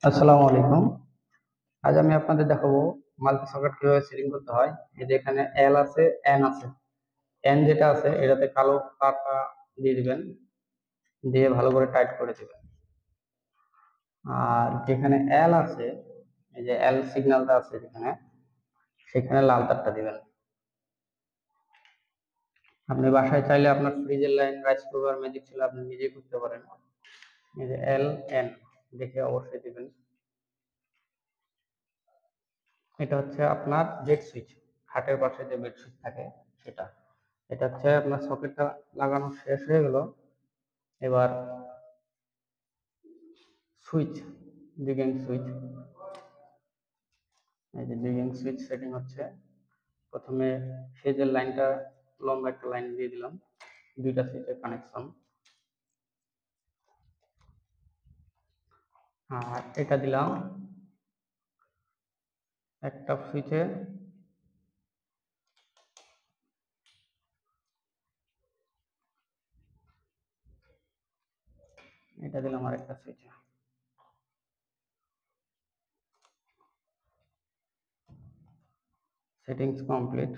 আসসালামু আলাইকুম। আজ আমি আপনাদের দেখাবো মাল্টি সকেট কিভাবে সেটিং করতে হয়। এই যে এখানে এল আছে, এন আছে। এন যেটা আছে এটাতে কালো তারটা দিয়ে দিবেন, দিয়ে ভালো করে টাইট করে দিবেন। আর যেখানে এল আছে, এই যে এল সিগন্যালটা আছে যেখানে, সেখানে লাল তারটা দিবেন। আপনি বাসায় চাইলে আপনার ফ্রিজের লাইন, রাইস কুকার, ম্যাজিক ছিল আপনি নিজেই করতে পারেন। এই যে এল এন দেখে অবশ্যই দিবেন। এটা হচ্ছে আপনার বেড সুইচ, খাটের পাশে যে বেড সুইচ থাকে সেটা। এটা হচ্ছে আপনার সকেটটা লাগানো শেষ হয়ে গেল। এবার সুইচ, ডিগিং সুইচ, এই যে ডিগিং সুইচ সেটিং হচ্ছে। প্রথমে ফেজের লাইনটা লম্বা একটা লাইন দিয়ে দিলাম, দুইটা সুইচের কানেকশন। আর এটা দিলাম একটা সুইচে, এটা দিলাম আরেকটা সুইচে। Settings complete.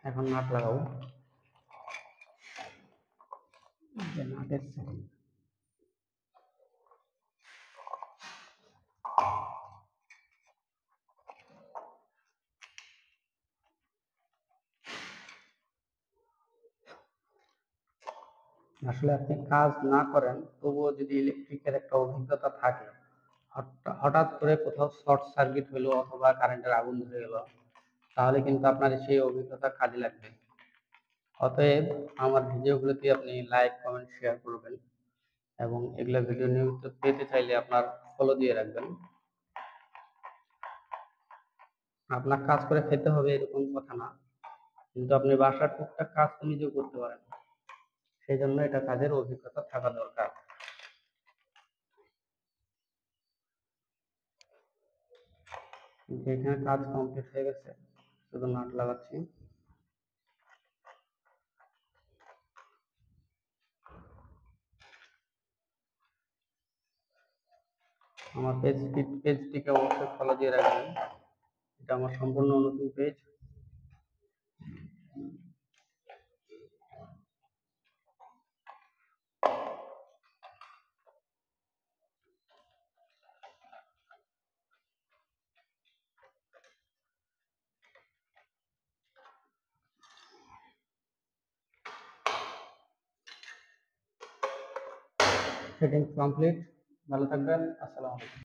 এখন নাট লাগাবো। নাটের সেটিং, আসলে আপনি কাজ না করেন তবুও যদি ইলেকট্রিকের একটা অভিজ্ঞতা থাকে, হঠাৎ করে কোথাও শর্ট সার্কিট হলো অথবা কারেন্টের আগুন ধরে গেল, তাহলে কিন্তু আপনার সেই অভিজ্ঞতা কাজে লাগবে। অতএব আমার ভিডিওগুলোতে আপনি লাইক, কমেন্ট, শেয়ার করবেন এবং এগুলো ভিডিও নিয়মিত পেতে চাইলে আপনার ফলো দিয়ে রাখবেন। আপনার কাজ করে খেতে হবে এরকম কথা না, কিন্তু আপনি বাসার টুকটাক কাজ তো নিজেও করতে পারেন, সেই জন্য এটা কাজের অভিজ্ঞতা থাকা দরকার। এখানে কাজ কমপ্লিট হয়ে গেছে, শুধু নাট লাগাচ্ছি। আমার পেজটিকে অবশ্যই ফলো দিয়ে রাখবেন। এটা আমার সম্পূর্ণ নতুন পেজ। Settings complete. ভালো থাকবেন। আসসালামু আলাইকুম।